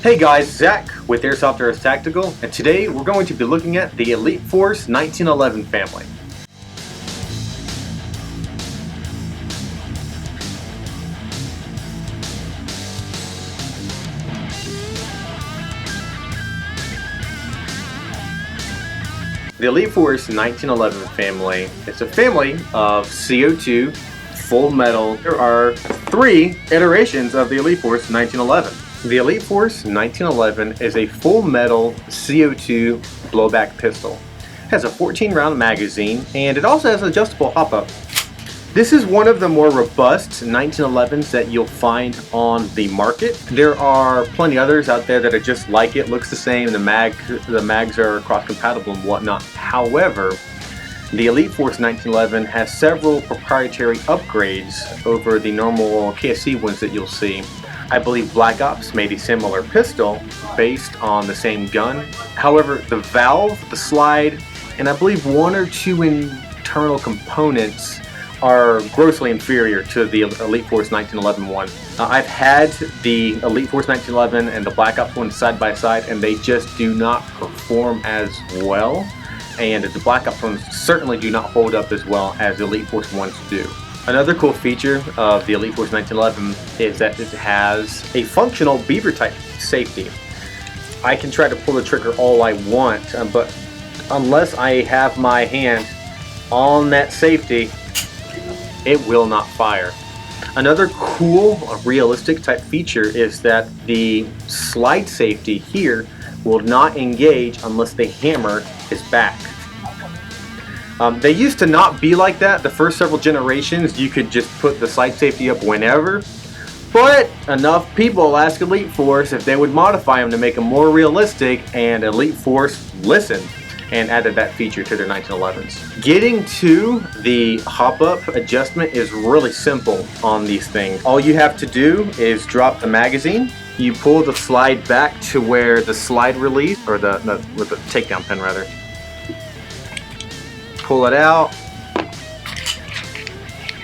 Hey guys, Zach with Airsoft Tactical, and today we're going to be looking at the Elite Force 1911 family. The Elite Force 1911 family is a family of CO2 full metal. There are 3 iterations of the Elite Force 1911. The Elite Force 1911 is a full metal CO2 blowback pistol. It has a 14 round magazine and it also has an adjustable hop-up. This is one of the more robust 1911s that you'll find on the market. There are plenty others out there that are just like it, looks the same, the mags are cross-compatible and whatnot. However, the Elite Force 1911 has several proprietary upgrades over the normal KSC ones that you'll see. I believe Black Ops made a similar pistol based on the same gun. However, the valve, the slide, and I believe 1 or 2 internal components are grossly inferior to the Elite Force 1911 one. I've had the Elite Force 1911 and the Black Ops one side by side, and they just do not perform as well. And the Black Ops ones certainly do not hold up as well as the Elite Force ones do. Another cool feature of the Elite Force 1911 is that it has a functional beaver type safety. I can try to pull the trigger all I want, but unless I have my hand on that safety, it will not fire. Another cool, realistic type feature is that the slide safety here will not engage unless the hammer is back. They used to not be like that. The first several generations you could just put the slide safety up whenever, but enough people asked Elite Force if they would modify them to make them more realistic, and Elite Force listened and added that feature to their 1911s. Getting to the hop-up adjustment is really simple on these things. All you have to do is drop the magazine, you pull the slide back to where the slide release, or with the takedown pin rather. Pull it out,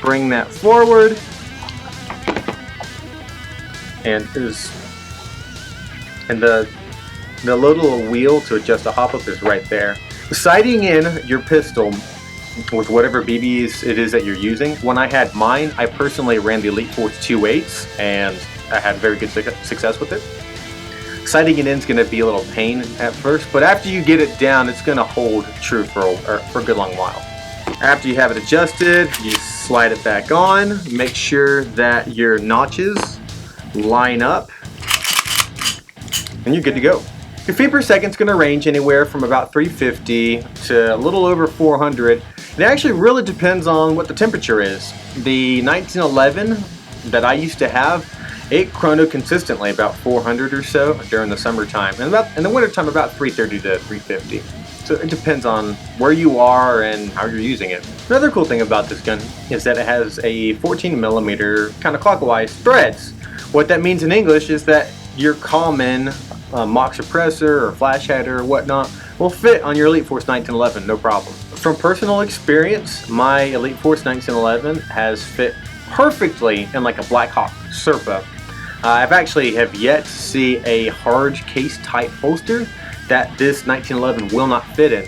bring that forward, and the little wheel to adjust the hop-up is right there. Sighting in your pistol with whatever BBs it is that you're using. When I had mine, I personally ran the Elite Force 2.8s and I had very good success with it. Sighting it in is going to be a little pain at first, but after you get it down, it's going to hold true for a good long while. After you have it adjusted, you slide it back on. Make sure that your notches line up, and you're good to go. Your feet per second is going to range anywhere from about 350 to a little over 400. It actually really depends on what the temperature is. The 1911 that I used to have, it chronoed consistently about 400 or so during the summertime, and in the wintertime about 330 to 350. So it depends on where you are and how you're using it. Another cool thing about this gun is that it has a 14mm counterclockwise threads. What that means in English is that your common mock suppressor or flash header or whatnot will fit on your Elite Force 1911, no problem. From personal experience, my Elite Force 1911 has fit perfectly in like a Black Hawk Serpa. I've actually have yet to see a hard case type holster that this 1911 will not fit in.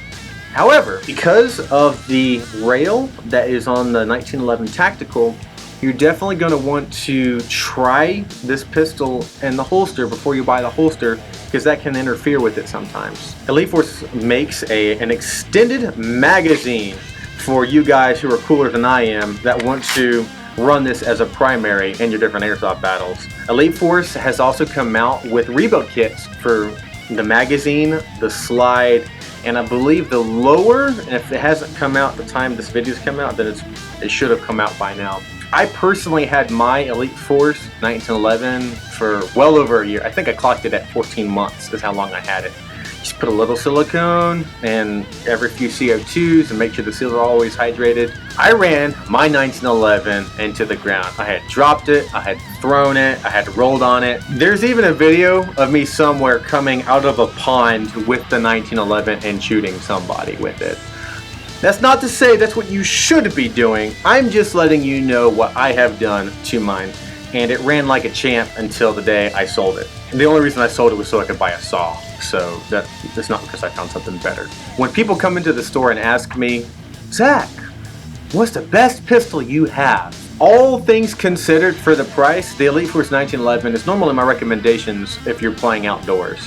However, because of the rail that is on the 1911 Tactical, you're definitely going to want to try this pistol in the holster before you buy the holster, because that can interfere with it sometimes. Elite Force makes an extended magazine for you guys who are cooler than I am that want to run this as a primary in your different airsoft battles. Elite Force has also come out with rebuild kits for the magazine, the slide, and I believe the lower. And if it hasn't come out at the time this video's come out, then it should have come out by now. I personally had my Elite Force 1911 for well over a year. I think I clocked it at 14 months is how long I had it. Just put a little silicone and every few CO2s and make sure the seals are always hydrated. I ran my 1911 into the ground. I had dropped it, I had thrown it, I had rolled on it. There's even a video of me somewhere coming out of a pond with the 1911 and shooting somebody with it. That's not to say that's what you should be doing. I'm just letting you know what I have done to mine, and it ran like a champ until the day I sold it. And the only reason I sold it was so I could buy a saw. So that's not because I found something better. When people come into the store and ask me, Zach, what's the best pistol you have? All things considered for the price, the Elite Force 1911 is normally my recommendations if you're playing outdoors.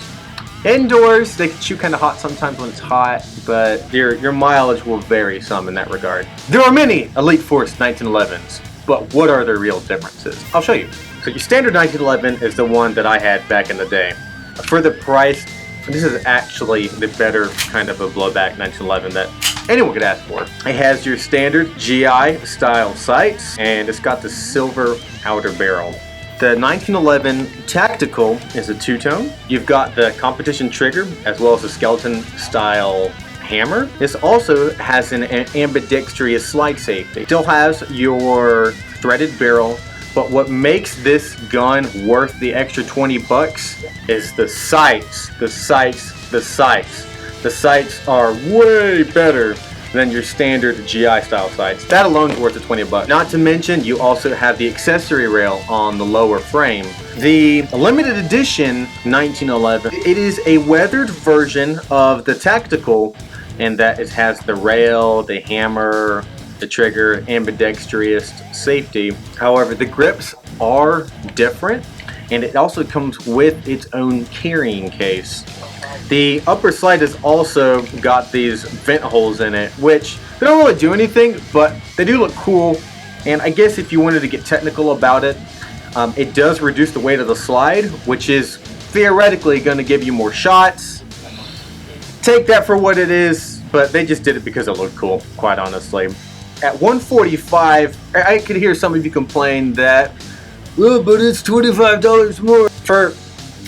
Indoors, they can shoot kind of hot sometimes when it's hot, but your mileage will vary some in that regard. There are many Elite Force 1911s, but what are their real differences? I'll show you. So your standard 1911 is the one that I had back in the day. For the price, this is actually the better kind of a blowback 1911 that anyone could ask for. It has your standard GI style sights, and it's got the silver outer barrel. The 1911 Tactical is a two-tone. You've got the competition trigger as well as the skeleton style hammer. This also has an ambidextrous slide safety. Still has your threaded barrel, but what makes this gun worth the extra 20 bucks is the sights. The sights are way better than your standard GI style sights. That alone is worth the 20 bucks. Not to mention, you also have the accessory rail on the lower frame. The limited edition 1911, it is a weathered version of the Tactical, in that it has the rail, the hammer, the trigger, ambidextrous safety. However, the grips are different, and it also comes with its own carrying case. The upper slide has also got these vent holes in it, which they don't really do anything, but they do look cool. And I guess if you wanted to get technical about it, it does reduce the weight of the slide, which is theoretically going to give you more shots. Take that for what it is, but they just did it because it looked cool, quite honestly. At $145, I could hear some of you complain that, well, but it's $25 more. For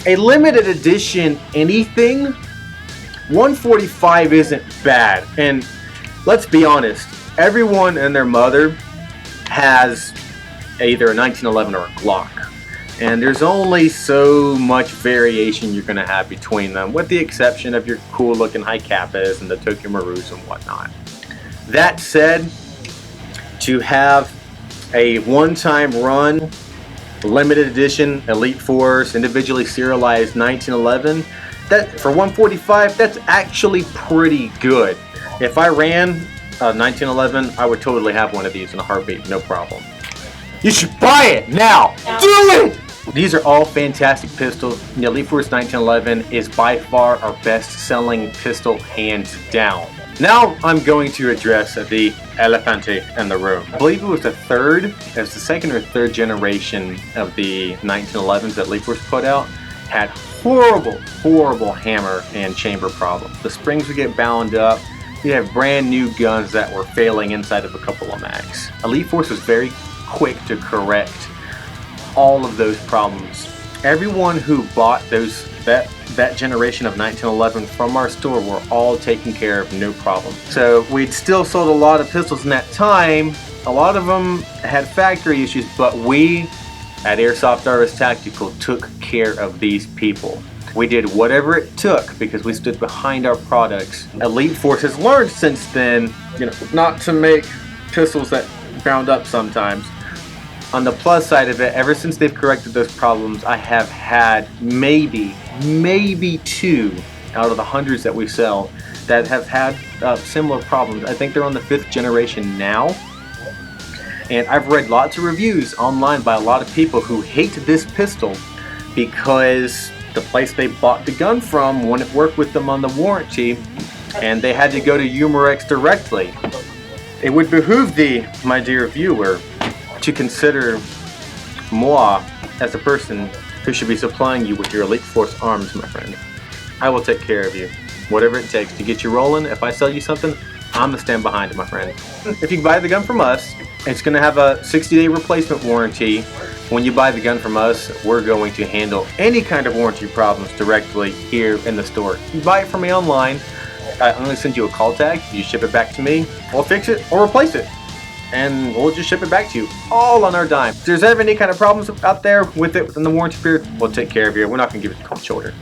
a limited edition anything, $145 isn't bad. And let's be honest, everyone and their mother has either a 1911 or a Glock. And there's only so much variation you're going to have between them, with the exception of your cool looking high Kappas and the Tokyo Marus and whatnot. That said, to have a one-time run limited edition Elite Force individually serialized 1911, that for $145, that's actually pretty good. If I ran a 1911, I would totally have one of these in a heartbeat, no problem. You should buy it now. Do it. These are all fantastic pistols. The Elite Force 1911 is by far our best-selling pistol, hands down. Now I'm going to address the elefante in the room. I believe it was the second or third generation of the 1911s that Elite Force put out, had horrible hammer and chamber problems. The springs would get bound up. You have brand new guns that were failing inside of a couple of mags. Elite Force was very quick to correct all of those problems. Everyone who bought that generation of 1911 from our store were all taken care of, no problem. So we'd still sold a lot of pistols in that time. A lot of them had factory issues, but we at Airsoft RS Tactical took care of these people. We did whatever it took because we stood behind our products. Elite Force has learned since then, not to make pistols that bound up sometimes. On the plus side of it, ever since they've corrected those problems, I have had maybe 2 out of the hundreds that we sell that have had similar problems. I think they're on the 5th generation now. And I've read lots of reviews online by a lot of people who hate this pistol because the place they bought the gun from wouldn't work with them on the warranty, and they had to go to Umarex directly. It would behoove thee, my dear viewer, to consider moi as a person who should be supplying you with your Elite Force arms, my friend. I will take care of you. Whatever it takes to get you rolling. If I sell you something, I'm gonna stand behind it, my friend. If you buy the gun from us, it's gonna have a 60-day replacement warranty. When you buy the gun from us, we're going to handle any kind of warranty problems directly here in the store. You buy it from me online, I'm gonna send you a call tag. You ship it back to me, we'll fix it or replace it, and we'll just ship it back to you, all on our dime. If there's ever any kind of problems out there with it within the warranty period, we'll take care of you. We're not gonna give it the cold shoulder.